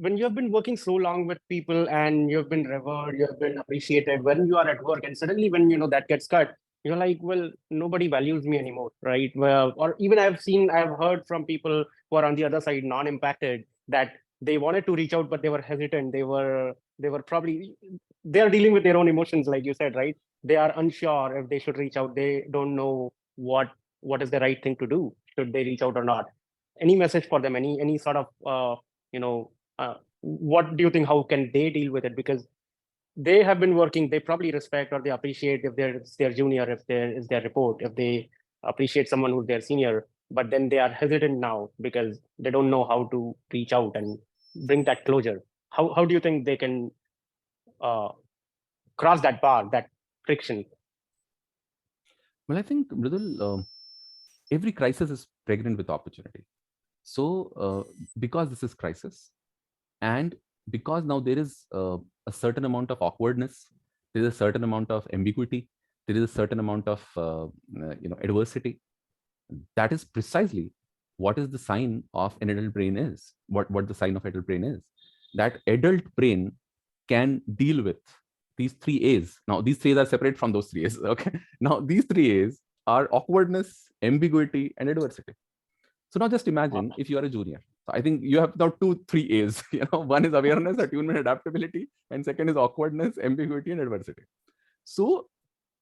when you have been working so long with people and you've been revered, you have been appreciated when you are at work, and suddenly when that gets cut, you're like, well, nobody values me anymore, right? Well, or even I've heard from people who are on the other side, non-impacted, that they wanted to reach out, but they were hesitant. They were probably they are dealing with their own emotions, like you said, right? They are unsure if they should reach out. They don't know what is the right thing to do. Should they reach out or not? Any message for them? Any sort of you know what do you think? How can they deal with it? Because they have been working, they probably respect or they appreciate if it's their junior, if there is their report, if they appreciate someone who's their senior, but then they are hesitant now because they don't know how to reach out and bring that closure. How do you think they can uh, cross that bar, that friction? Well, I think, Mridul, every crisis is pregnant with opportunity. So, because this is crisis, and because now there is a certain amount of awkwardness, there is a certain amount of ambiguity, there is a certain amount of adversity. That is precisely what is the sign of an adult brain is. What the sign of adult brain is, that adult brain can deal with these three A's. Now these three are separate from those three A's. Okay. Now these three A's are awkwardness, ambiguity, and adversity. So now just imagine if you are a junior. So I think you have now three A's. One is awareness, attunement, adaptability, and second is awkwardness, ambiguity, and adversity. So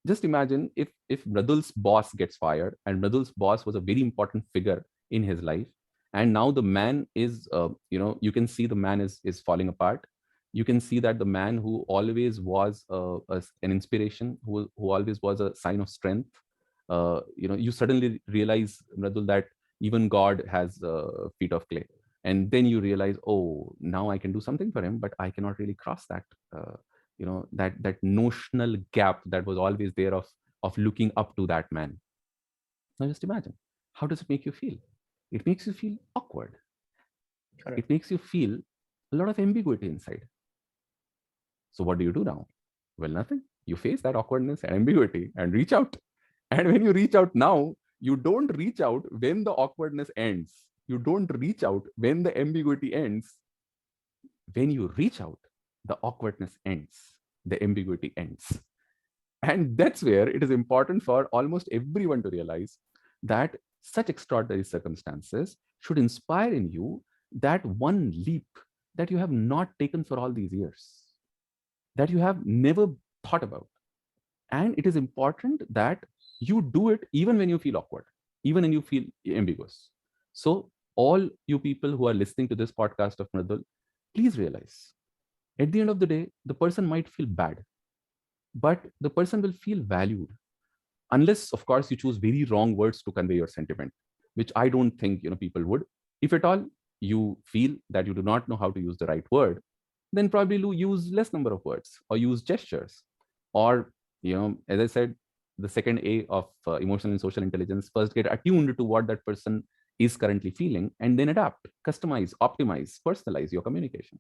just imagine if Mradul's boss gets fired, and Mradul's boss was a very important figure in his life, and now the man is, you can see the man is falling apart. You can see that the man who always was an inspiration, who always was a sign of strength, you suddenly realize, Mradul, that even God has feet of clay. And then you realize, oh, now I can do something for him, but I cannot really cross that, that notional gap that was always there of looking up to that man. Now just imagine, how does it make you feel? It makes you feel awkward. Correct. It makes you feel a lot of ambiguity inside. So what do you do now? Well, nothing. You face that awkwardness and ambiguity and reach out. And when you reach out now, you don't reach out when the awkwardness ends. You don't reach out when the ambiguity ends. When you reach out, the awkwardness ends, the ambiguity ends. And that's where it is important for almost everyone to realize that such extraordinary circumstances should inspire in you that one leap that you have not taken for all these years, that you have never thought about. And it is important that you do it even when you feel awkward, even when you feel ambiguous. So, all you people who are listening to this podcast of Mridul, please realize, at the end of the day, the person might feel bad, but the person will feel valued, unless, of course, you choose very wrong words to convey your sentiment, which I don't think people would. If at all you feel that you do not know how to use the right word, then probably use less number of words or use gestures, or as I said, the second A of emotional and social intelligence, first get attuned to what that person is currently feeling, and then adapt, customize, optimize, personalize your communication.